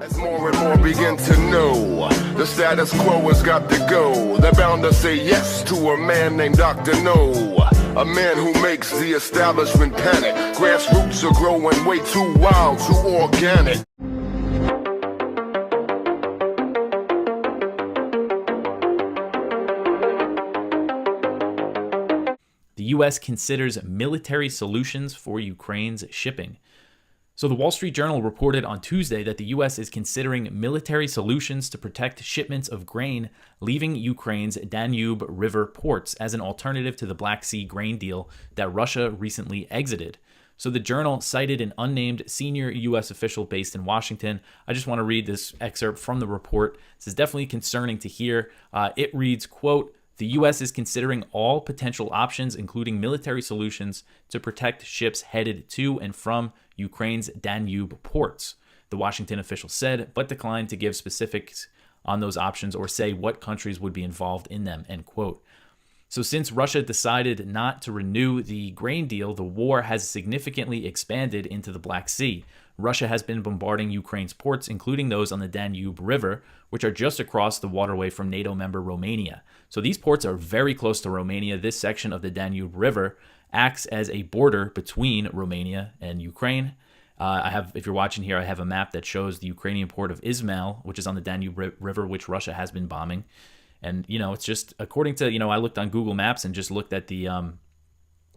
As more and more begin to know, the status quo has got to go. They're bound to say yes to a man named Dr. No, a man who makes the establishment panic. Grassroots are growing way too wild, too organic. The U.S. considers military solutions for Ukraine's shipping. So the Wall Street Journal reported on Tuesday that the U.S. is considering military solutions to protect shipments of grain leaving Ukraine's Danube River ports as an alternative to the Black Sea grain deal that Russia recently exited. So the Journal cited an unnamed senior U.S. official based in Washington. I just want to read this excerpt from the report. This is definitely concerning to hear. It reads, quote, "The U.S. is considering all potential options, including military solutions, to protect ships headed to and from Ukraine's Danube ports," the Washington official said, but declined to give specifics on those options or say what countries would be involved in them, end quote. So since Russia decided not to renew the grain deal, the war has significantly expanded into the Black Sea. Russia has been bombarding Ukraine's ports, including those on the Danube River, which are just across the waterway from NATO member Romania. So these ports are very close to Romania. This section of the Danube River acts as a border between Romania and Ukraine. If you're watching here, I have a map that shows the Ukrainian port of Izmail, which is on the Danube River, which Russia has been bombing. And, it's just, according to, I looked on Google Maps and just looked at the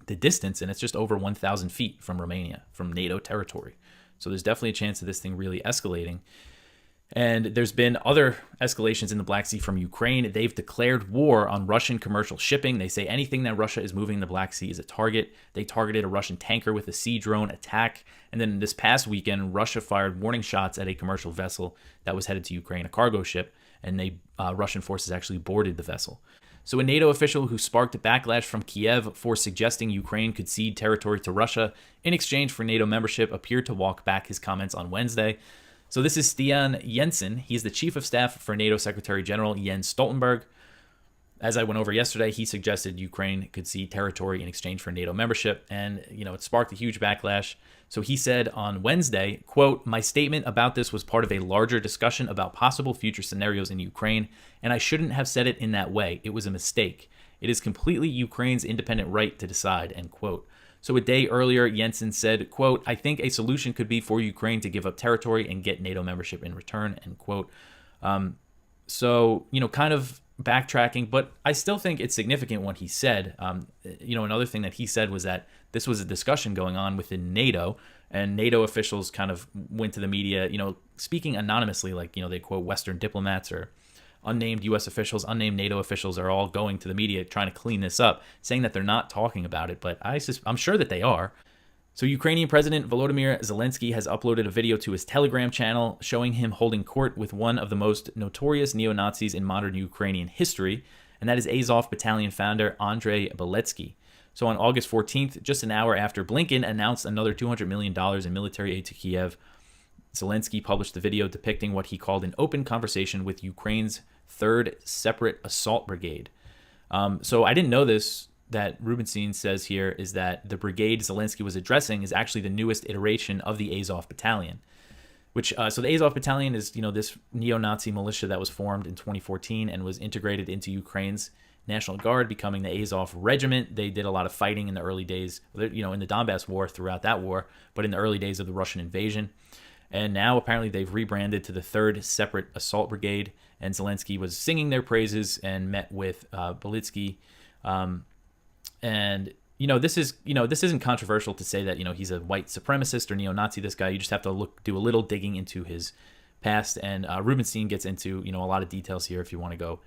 distance, and it's just over 1,000 feet from Romania, from NATO territory. So there's definitely a chance of this thing really escalating. And there's been other escalations in the Black Sea from Ukraine. They've declared war on Russian commercial shipping. They say anything that Russia is moving in the Black Sea is a target. They targeted a Russian tanker with a sea drone attack. And then this past weekend, Russia fired warning shots at a commercial vessel that was headed to Ukraine, a cargo ship. And Russian forces actually boarded the vessel. So a NATO official who sparked a backlash from Kiev for suggesting Ukraine could cede territory to Russia in exchange for NATO membership appeared to walk back his comments on Wednesday. So this is Stian Jensen. He's the chief of staff for NATO Secretary General Jens Stoltenberg. As I went over yesterday, he suggested Ukraine could cede territory in exchange for NATO membership, and it sparked a huge backlash. So he said on Wednesday, quote, "My statement about this was part of a larger discussion about possible future scenarios in Ukraine, and I shouldn't have said it in that way. It was a mistake. It is completely Ukraine's independent right to decide," end quote. So a day earlier, Jensen said, quote, "I think a solution could be for Ukraine to give up territory and get NATO membership in return," end quote. Kind of backtracking, but I still think it's significant what he said. Another thing that he said was that this was a discussion going on within NATO, and NATO officials kind of went to the media, speaking anonymously, like, they quote Western diplomats or unnamed U.S. officials, unnamed NATO officials are all going to the media trying to clean this up, saying that they're not talking about it, but I'm sure that they are. So Ukrainian President Volodymyr Zelensky has uploaded a video to his Telegram channel showing him holding court with one of the most notorious neo-Nazis in modern Ukrainian history, and that is Azov Battalion founder Andrei Beletsky. So on August 14th, just an hour after Blinken announced another $200 million in military aid to Kiev, Zelensky published the video depicting what he called an open conversation with Ukraine's 3rd Separate Assault Brigade. So I didn't know this, that Rubenstein says here is that the brigade Zelensky was addressing is actually the newest iteration of the Azov Battalion, so the Azov Battalion is, this neo-Nazi militia that was formed in 2014 and was integrated into Ukraine's National Guard, becoming the Azov Regiment. They did a lot of fighting in the early days, in the Donbass war, throughout that war, but in the early days of the Russian invasion. And now apparently they've rebranded to the 3rd Separate Assault Brigade, and Zelensky was singing their praises and met with Beletsky. This isn't controversial to say that, he's a white supremacist or neo-Nazi, this guy. You just have to do a little digging into his past. And Rubenstein gets into, a lot of details here if you want to go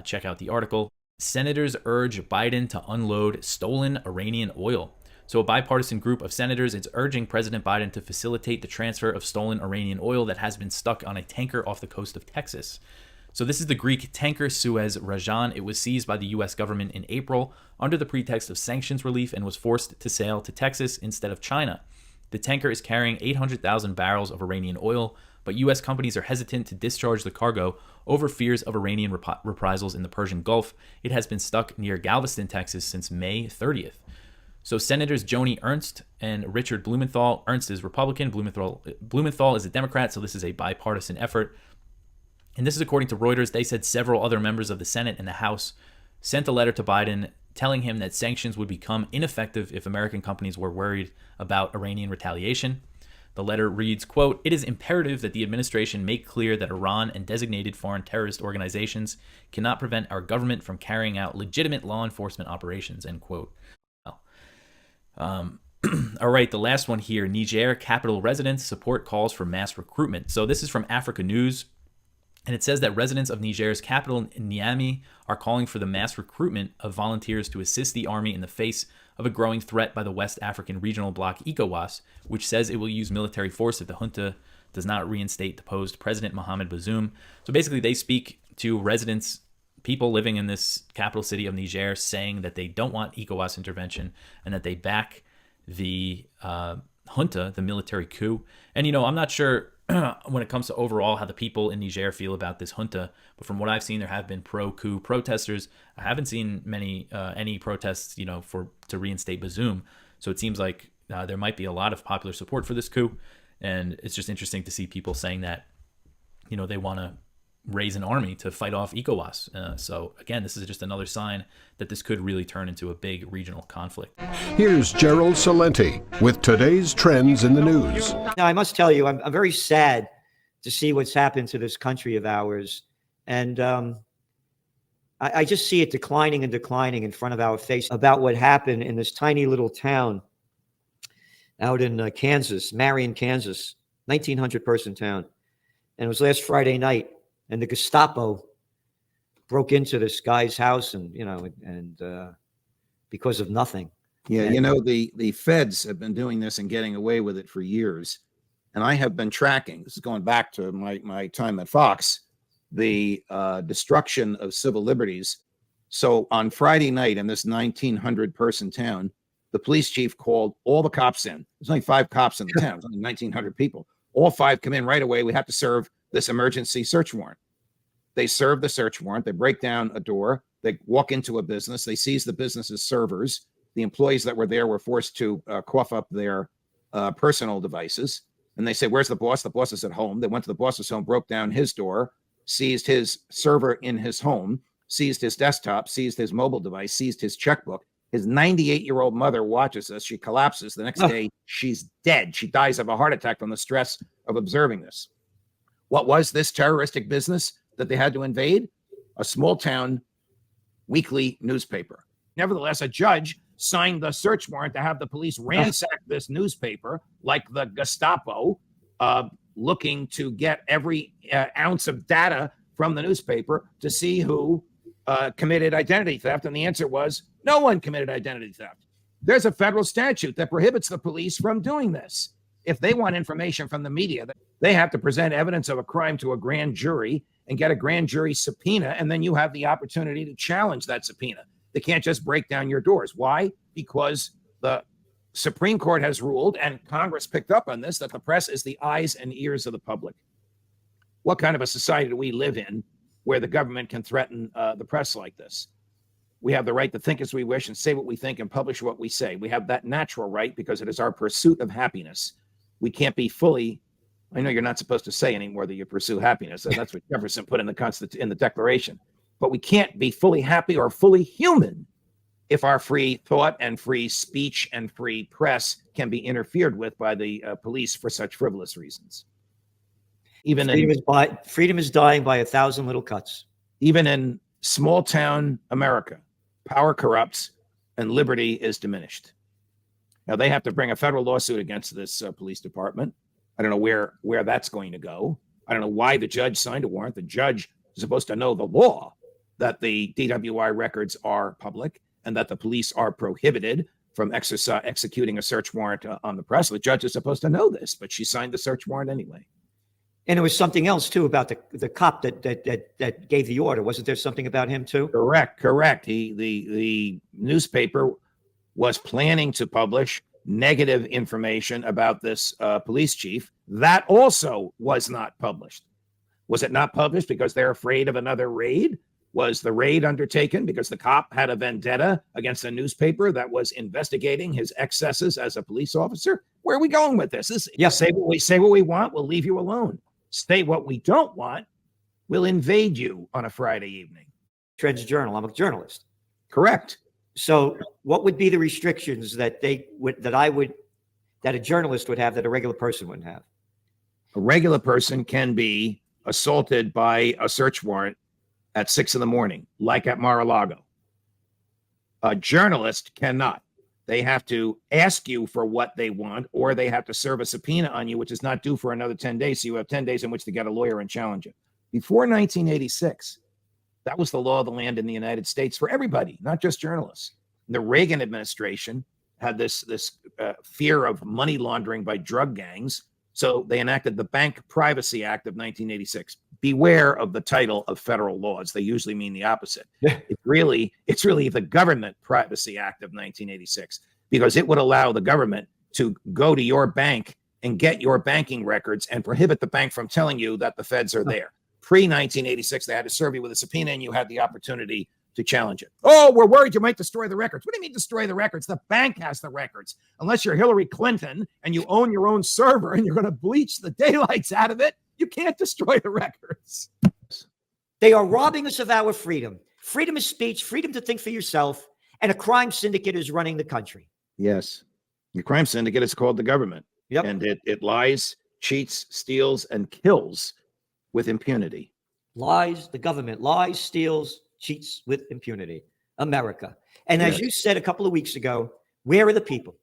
check out the article. Senators urge Biden to unload stolen Iranian oil. So a bipartisan group of senators is urging President Biden to facilitate the transfer of stolen Iranian oil that has been stuck on a tanker off the coast of Texas. So this is the Greek tanker Suez Rajan. It was seized by the U.S. government in April under the pretext of sanctions relief and was forced to sail to Texas instead of China. The tanker is carrying 800,000 barrels of Iranian oil, but U.S. companies are hesitant to discharge the cargo over fears of Iranian reprisals in the Persian Gulf. It has been stuck near Galveston, Texas since May 30th. So Senators Joni Ernst and Richard Blumenthal. Ernst is Republican. Blumenthal is a Democrat. So this is a bipartisan effort. And this is according to Reuters. They said several other members of the Senate and the House sent a letter to Biden telling him that sanctions would become ineffective if American companies were worried about Iranian retaliation. The letter reads, quote, "It is imperative that the administration make clear that Iran and designated foreign terrorist organizations cannot prevent our government from carrying out legitimate law enforcement operations," end quote. Well, all right, the last one here. Niger capital residents support calls for mass recruitment. So this is from Africa News. And it says that residents of Niger's capital, Niamey, are calling for the mass recruitment of volunteers to assist the army in the face of a growing threat by the West African regional bloc ECOWAS, which says it will use military force if the junta does not reinstate deposed President Mohamed Bazoum. So basically, they speak to residents, people living in this capital city of Niger, saying that they don't want ECOWAS intervention and that they back the junta, the military coup. And, I'm not sure when it comes to overall how the people in Niger feel about this junta, but from what I've seen, there have been pro-coup protesters. I haven't seen any protests, to reinstate Bazoum. So it seems like there might be a lot of popular support for this coup, and it's just interesting to see people saying that, they want to raise an army to fight off ECOWAS. So again, this is just another sign that this could really turn into a big regional conflict. Here's Gerald Salenti with today's trends in the news. Now, I must tell you, I'm very sad to see what's happened to this country of ours. And I just see it declining in front of our face about what happened in this tiny little town out in Kansas, Marion, Kansas, 1,900 person town. And it was last Friday night. And the Gestapo broke into this guy's house and because of nothing. Yeah, the feds have been doing this and getting away with it for years. And I have been tracking, this is going back to my time at Fox, the destruction of civil liberties. So on Friday night in this 1,900 person town, the police chief called all the cops in. There's only 5 cops in the town, there's only 1,900 people. All 5 come in right away. We have to serve this emergency search warrant. They serve the search warrant. They break down a door. They walk into a business. They seize the business's servers. The employees that were there were forced to cough up their personal devices. And they say, "Where's the boss?" The boss is at home. They went to the boss's home, broke down his door, seized his server in his home, seized his desktop, seized his mobile device, seized his checkbook. His 98-year-old mother watches this. She collapses. The next day, she's dead. She dies of a heart attack from the stress of observing this. What was this terroristic business that they had to invade? A small town weekly newspaper. Nevertheless, a judge signed the search warrant to have the police ransack this newspaper like the Gestapo, looking to get every ounce of data from the newspaper to see who committed identity theft. And the answer was no one committed identity theft. There's a federal statute that prohibits the police from doing this. If they want information from the media, they have to present evidence of a crime to a grand jury and get a grand jury subpoena, and then you have the opportunity to challenge that subpoena. They can't just break down your doors. Why? Because the Supreme Court has ruled, and Congress picked up on this, that the press is the eyes and ears of the public. What kind of a society do we live in where the government can threaten the press like this? We have the right to think as we wish and say what we think and publish what we say. We have that natural right because it is our pursuit of happiness. We can't be fully, I know you're not supposed to say anymore that you pursue happiness. That's what Jefferson put in the Declaration. But we can't be fully happy or fully human if our free thought and free speech and free press can be interfered with by the police for such frivolous reasons. Freedom is dying by 1,000 little cuts. Even in small town America, power corrupts and liberty is diminished. Now, they have to bring a federal lawsuit against this police department. I don't know where that's going to go. I don't know why the judge signed a warrant. The judge is supposed to know the law that the DWI records are public and that the police are prohibited from executing a search warrant on the press. The judge is supposed to know this, but she signed the search warrant anyway. And there was something else, too, about the cop that gave the order. Wasn't there something about him, too? Correct. The newspaper was planning to publish negative information about this police chief. That also was not published. Was it not published because they're afraid of another raid? Was the raid undertaken because the cop had a vendetta against a newspaper that was investigating his excesses as a police officer? Where are we going with this? Say what we want, we'll leave you alone. Say what we don't want, we'll invade you on a Friday evening. Trends Journal. I'm a journalist. Correct. So what would be the restrictions that a journalist would have that a regular person wouldn't have? A regular person can be assaulted by a search warrant at 6 a.m, like at Mar-a-Lago. A journalist cannot. They have to ask you for what they want, or they have to serve a subpoena on you, which is not due for another 10 days. So you have 10 days in which to get a lawyer and challenge it. Before 1986, that was the law of the land in the United States for everybody, not just journalists. The Reagan administration had this fear of money laundering by drug gangs. So they enacted the Bank Privacy Act of 1986. Beware of the title of federal laws. They usually mean the opposite. It's really the Government Privacy Act of 1986, because it would allow the government to go to your bank and get your banking records and prohibit the bank from telling you that the feds are there. Pre-1986, they had to serve you with a subpoena, and you had the opportunity to challenge it. Oh, we're worried you might destroy the records. What do you mean destroy the records? The bank has the records. Unless you're Hillary Clinton and you own your own server and you're going to bleach the daylights out of it, you can't destroy the records. They are robbing us of our freedom. Freedom of speech, freedom to think for yourself, and a crime syndicate is running the country. Yes. The crime syndicate is called the government. Yep. And it lies, cheats, steals, and kills with impunity. Lies, the government lies, steals, cheats with impunity. America. And as you said a couple of weeks ago, where are the people?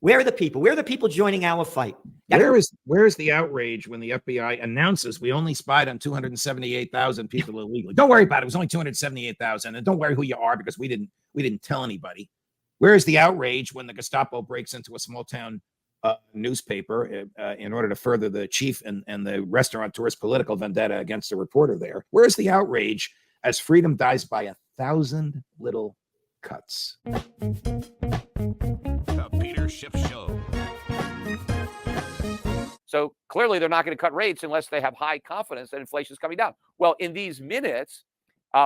Where are the people? Where are the people joining our fight? Where is the outrage when the FBI announces we only spied on 278,000 people illegally? Don't worry about it. It was only 278,000. And don't worry who you are, because we didn't tell anybody. Where is the outrage when the Gestapo breaks into a small town newspaper in order to further the chief and the restaurateur's political vendetta against a reporter there? Where is the outrage as freedom dies by 1,000 little cuts? The Peter Schiff Show. So clearly they're not going to cut rates unless they have high confidence that inflation is coming down. Well, in these minutes,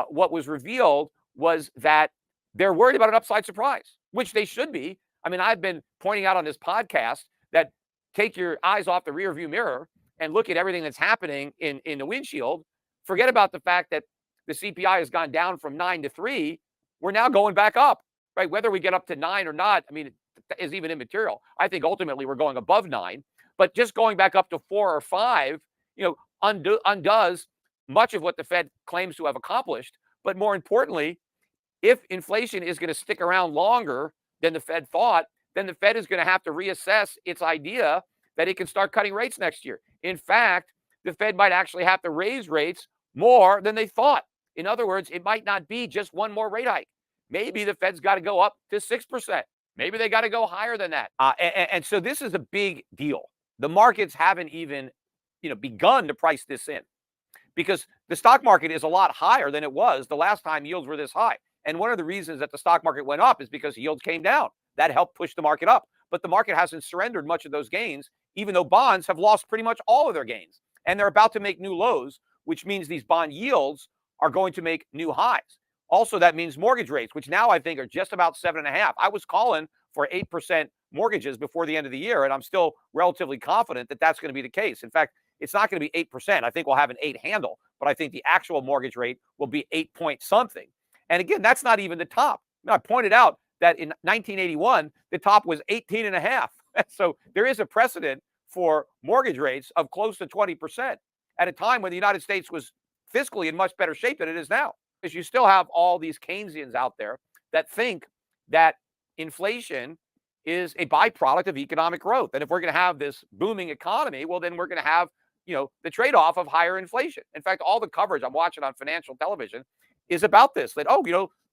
what was revealed was that they're worried about an upside surprise, which they should be. I mean, I've been pointing out on this podcast that take your eyes off the rearview mirror and look at everything that's happening in the windshield. Forget about the fact that the CPI has gone down from 9 to 3. We're now going back up, right? Whether we get up to 9 or not, I mean, it is even immaterial. I think ultimately we're going above 9, but just going back up to 4 or 5, undoes much of what the Fed claims to have accomplished. But more importantly, if inflation is going to stick around longer than the Fed thought, then the Fed is going to have to reassess its idea that it can start cutting rates next year. In fact, the Fed might actually have to raise rates more than they thought. In other words, it might not be just one more rate hike. Maybe the Fed's got to go up to 6%. Maybe they got to go higher than that. And so this is a big deal. The markets haven't even, begun to price this in, because the stock market is a lot higher than it was the last time yields were this high. And one of the reasons that the stock market went up is because yields came down. That helped push the market up. But the market hasn't surrendered much of those gains, even though bonds have lost pretty much all of their gains. And they're about to make new lows, which means these bond yields are going to make new highs. Also, that means mortgage rates, which now I think are just about 7.5. I was calling for 8% mortgages before the end of the year, and I'm still relatively confident that that's going to be the case. In fact, it's not going to be 8%. I think we'll have an 8 handle, but I think the actual mortgage rate will be 8 point something. And again, that's not even the top. I pointed out that in 1981, the top was 18.5. So there is a precedent for mortgage rates of close to 20% at a time when the United States was fiscally in much better shape than it is now. Because you still have all these Keynesians out there that think that inflation is a byproduct of economic growth. And if we're going to have this booming economy, well, then we're going to have, the trade-off of higher inflation. In fact, all the coverage I'm watching on financial television is about this, that,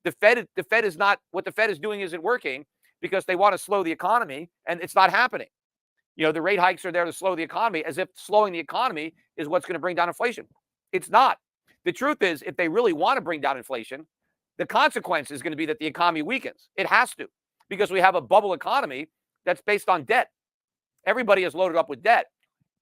the Fed is not, what the Fed is doing isn't working because they want to slow the economy, and it's not happening. The rate hikes are there to slow the economy, as if slowing the economy is what's going to bring down inflation. It's not. The truth is, if they really want to bring down inflation, the consequence is going to be that the economy weakens. It has to, because we have a bubble economy that's based on debt. Everybody is loaded up with debt.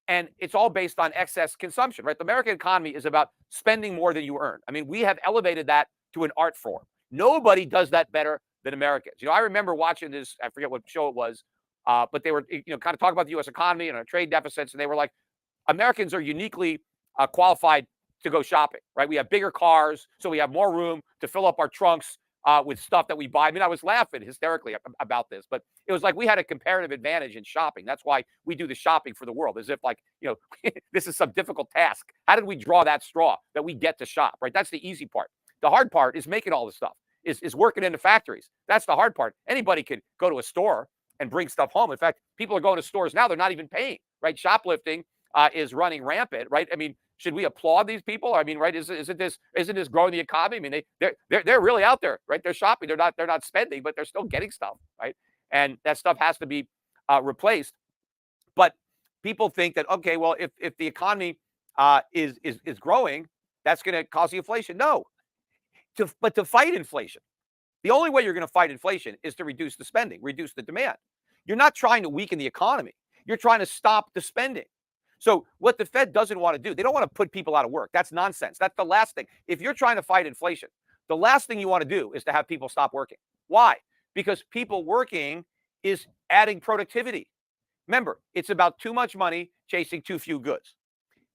And it's all based on excess consumption, right? The American economy is about spending more than you earn. I mean, we have elevated that to an art form. Nobody does that better than Americans. You know, I remember watching this, I forget what show it was, but they were, kind of talking about the U.S. economy and our trade deficits. And they were like, Americans are uniquely qualified to go shopping, right? We have bigger cars, so we have more room to fill up our trunks with stuff that we buy. I mean, I was laughing hysterically about this, but it was like we had a comparative advantage in shopping. That's why we do the shopping for the world, as if like, this is some difficult task. How did we draw that straw that we get to shop, right? That's the easy part. The hard part is making all this stuff, is working in the factories. That's the hard part. Anybody could go to a store and bring stuff home. In fact, people are going to stores now, they're not even paying, right? Shoplifting is running rampant, right? I mean, should we applaud these people? I mean, right? Isn't this growing the economy? I mean, they're really out there, right? They're shopping. They're not spending, but they're still getting stuff, right? And that stuff has to be replaced. But people think that, okay, well, if the economy is growing, that's going to cause the inflation. No, but to fight inflation, the only way you're going to fight inflation is to reduce the spending, reduce the demand. You're not trying to weaken the economy. You're trying to stop the spending. So what the Fed doesn't want to do, they don't want to put people out of work. That's nonsense. That's the last thing. If you're trying to fight inflation, the last thing you want to do is to have people stop working. Why? Because people working is adding productivity. Remember, it's about too much money chasing too few goods.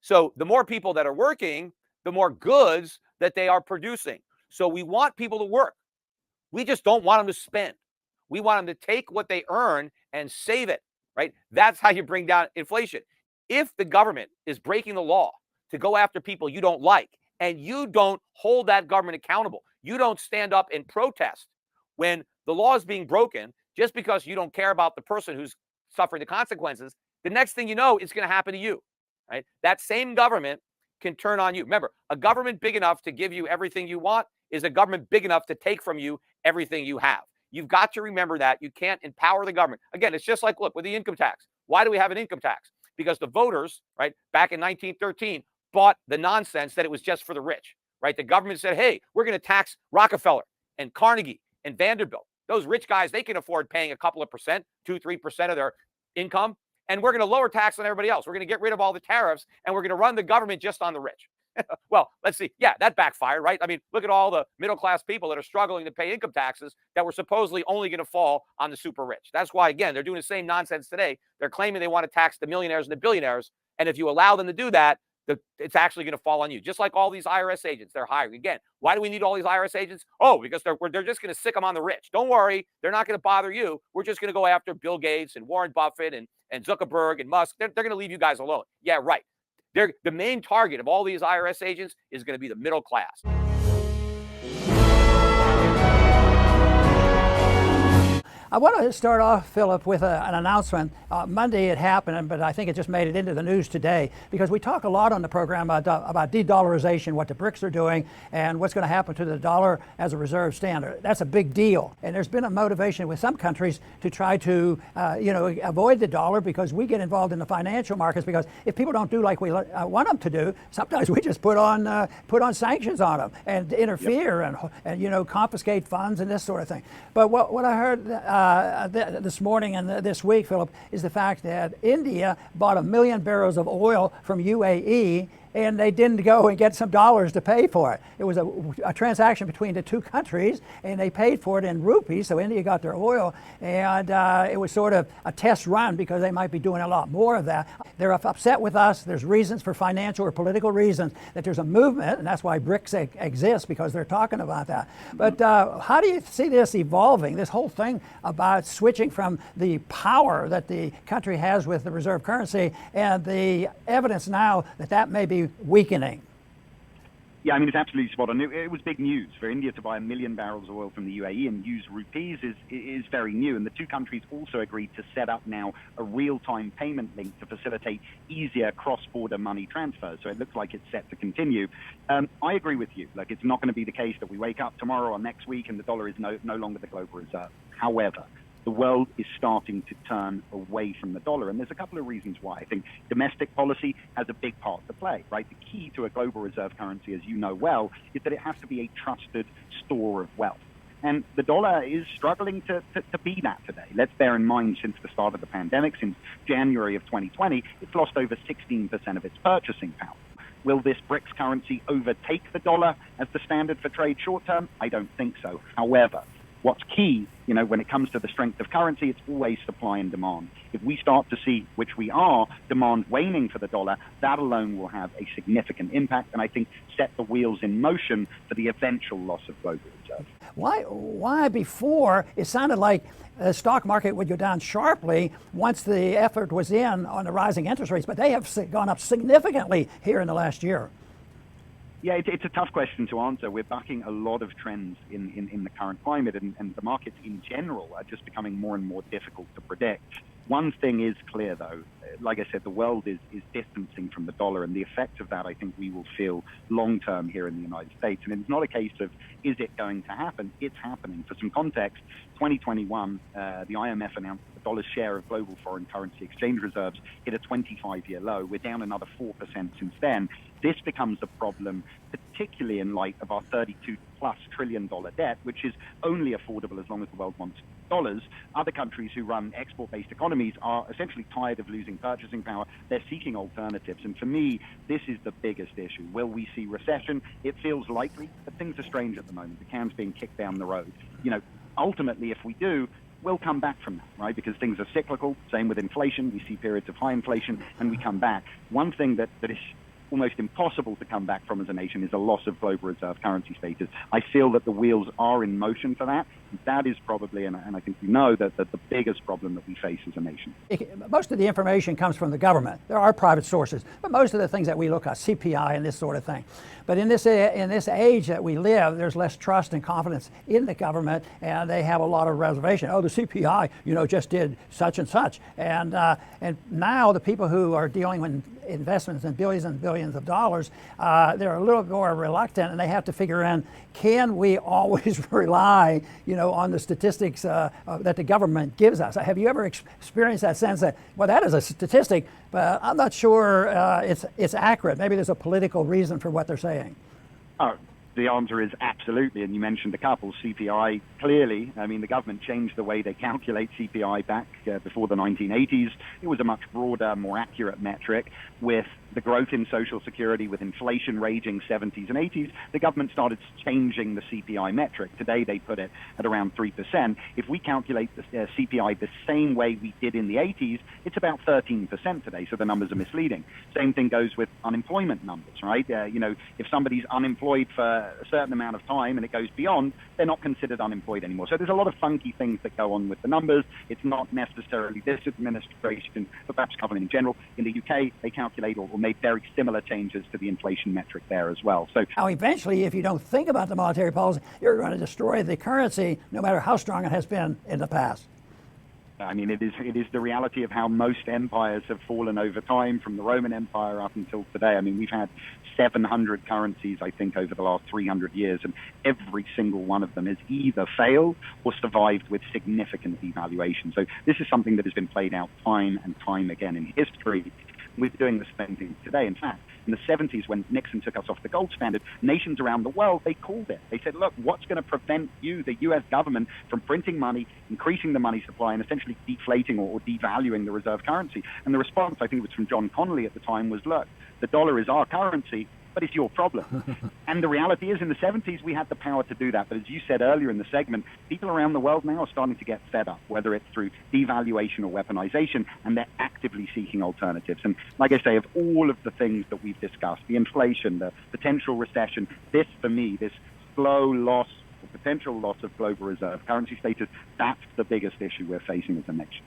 So the more people that are working, the more goods that they are producing. So we want people to work. We just don't want them to spend. We want them to take what they earn and save it, right? That's how you bring down inflation. If the government is breaking the law to go after people you don't like, and you don't hold that government accountable, you don't stand up and protest when the law is being broken just because you don't care about the person who's suffering the consequences, the next thing you know, it's going to happen to you, right? That same government can turn on you. Remember, a government big enough to give you everything you want is a government big enough to take from you everything you have. You've got to remember that. You can't empower the government. Again, it's just like, look, with the income tax. Why do we have an income tax? Because the voters, right, back in 1913, bought the nonsense that it was just for the rich, right? The government said, hey, we're going to tax Rockefeller and Carnegie and Vanderbilt. Those rich guys, they can afford paying a couple of percent, 2-3% of their income. And we're going to lower tax on everybody else. We're going to get rid of all the tariffs, and we're going to run the government just on the rich. Well, let's see. Yeah, that backfired, right? I mean, look at all the middle-class people that are struggling to pay income taxes that were supposedly only going to fall on the super rich. That's why, again, they're doing the same nonsense today. They're claiming they want to tax the millionaires and the billionaires. And if you allow them to do that, it's actually going to fall on you. Just like all these IRS agents they're hiring. Again, why do we need all these IRS agents? Oh, because they're just going to sick them on the rich. Don't worry. They're not going to bother you. We're just going to go after Bill Gates and Warren Buffett and Zuckerberg and Musk. They're going to leave you guys alone. Yeah, right. The main target of all these IRS agents is going to be the middle class. I want to start off, Philip, with an announcement. Monday it happened, but I think it just made it into the news today because we talk a lot on the program about de-dollarization, what the BRICS are doing, and what's going to happen to the dollar as a reserve standard. That's a big deal. And there's been a motivation with some countries to try to avoid the dollar because we get involved in the financial markets because if people don't do like we want them to do, sometimes we just put on sanctions on them and interfere and confiscate funds and this sort of thing. But what I heard this morning and this week, Philip, is the fact that India bought 1 million barrels of oil from UAE and they didn't go and get some dollars to pay for it. It was a transaction between the two countries, and they paid for it in rupees, so India got their oil, and it was sort of a test run because they might be doing a lot more of that. They're upset with us. There's reasons for financial or political reasons that there's a movement, and that's why BRICS exists, because they're talking about that. But how do you see this evolving, this whole thing about switching from the power that the country has with the reserve currency and the evidence now that may be weakening? Yeah, I mean, it's absolutely spot on. It was big news for India to buy 1 million barrels of oil from the UAE and use rupees is very new. And the two countries also agreed to set up now a real-time payment link to facilitate easier cross-border money transfers. So it looks like it's set to continue. I agree with you. Like, it's not going to be the case that we wake up tomorrow or next week and the dollar is no longer the global reserve. However, the world is starting to turn away from the dollar. And there's a couple of reasons why. I think domestic policy has a big part to play, right? The key to a global reserve currency, as you know well, is that it has to be a trusted store of wealth. And the dollar is struggling to be that today. Let's bear in mind, since the start of the pandemic, since January of 2020, it's lost over 16% of its purchasing power. Will this BRICS currency overtake the dollar as the standard for trade short term? I don't think so. However, what's key, when it comes to the strength of currency, it's always supply and demand. If we start to see, which we are, demand waning for the dollar, that alone will have a significant impact, and I think set the wheels in motion for the eventual loss of global reserve. Why before it sounded like the stock market would go down sharply once the effort was in on the rising interest rates, but they have gone up significantly here in the last year? Yeah, it's a tough question to answer. We're bucking a lot of trends in the current climate, and the markets in general are just becoming more and more difficult to predict. One thing is clear, though. Like I said, the world is distancing from the dollar, and the effect of that I think we will feel long-term here in the United States. And it's not a case of, is it going to happen? It's happening. For some context, 2021, the IMF announced the dollar's share of global foreign currency exchange reserves hit a 25-year low. We're down another 4% since then. This becomes a problem, particularly in light of our $32+ trillion debt, which is only affordable as long as the world wants dollars. Other countries who run export-based economies are essentially tired of losing purchasing power. They're seeking alternatives. And for me, this is the biggest issue. Will we see recession? It feels likely, but things are strange at the moment. The can's being kicked down the road. Ultimately, if we do, we'll come back from that, right? Because things are cyclical. Same with inflation. We see periods of high inflation and we come back. One thing that is almost impossible to come back from as a nation is a loss of global reserve currency status. I feel that the wheels are in motion for that. That is probably, and I think we know that the biggest problem that we face as a nation. Most of the information comes from the government. There are private sources, but most of the things that we look at, CPI and this sort of thing. But in this age that we live, there's less trust and confidence in the government, and they have a lot of reservation. Oh, the CPI, just did such and such, and now the people who are dealing with investments in billions and billions of dollars, they're a little more reluctant, and they have to figure in, can we always rely, on the statistics that the government gives us? Have you ever experienced that sense that, well, that is a statistic, but I'm not sure it's accurate? Maybe there's a political reason for what they're saying. Oh, the answer is absolutely, and you mentioned a couple. CPI, clearly, the government changed the way they calculate CPI back before the 1980s. It was a much broader, more accurate metric. With the growth in Social Security, with inflation raging 70s and 80s, the government started changing the CPI metric. Today, they put it at around 3%. If we calculate the CPI the same way we did in the 80s, it's about 13% today, so the numbers are misleading. Same thing goes with unemployment numbers, right? If somebody's unemployed for a certain amount of time and it goes beyond, they're not considered unemployed anymore. So there's a lot of funky things that go on with the numbers. It's not necessarily this administration, but perhaps government in general. In the UK, they calculate or made very similar changes to the inflation metric there as well. So now, eventually, if you don't think about the monetary policy, you're going to destroy the currency, no matter how strong it has been in the past. It is the reality of how most empires have fallen over time, from the Roman Empire up until today. We've had 700 currencies, I think, over the last 300 years, and every single one of them has either failed or survived with significant devaluation. So this is something that has been played out time and time again in history. We're doing the same thing today. In fact, in the 70s, when Nixon took us off the gold standard, nations around the world, they called it. They said, look, what's going to prevent you, the U.S. government, from printing money, increasing the money supply, and essentially deflating or devaluing the reserve currency? And the response, I think it was from John Connolly at the time, was, look, the dollar is our currency, but it's your problem. And the reality is, in the 70s, we had the power to do that. But as you said earlier in the segment, people around the world now are starting to get fed up, whether it's through devaluation or weaponization, and they're actively seeking alternatives. And like I say, of all of the things that we've discussed, the inflation, the potential recession, this, for me, this slow loss or potential loss of global reserve currency status, that's the biggest issue we're facing as a nation.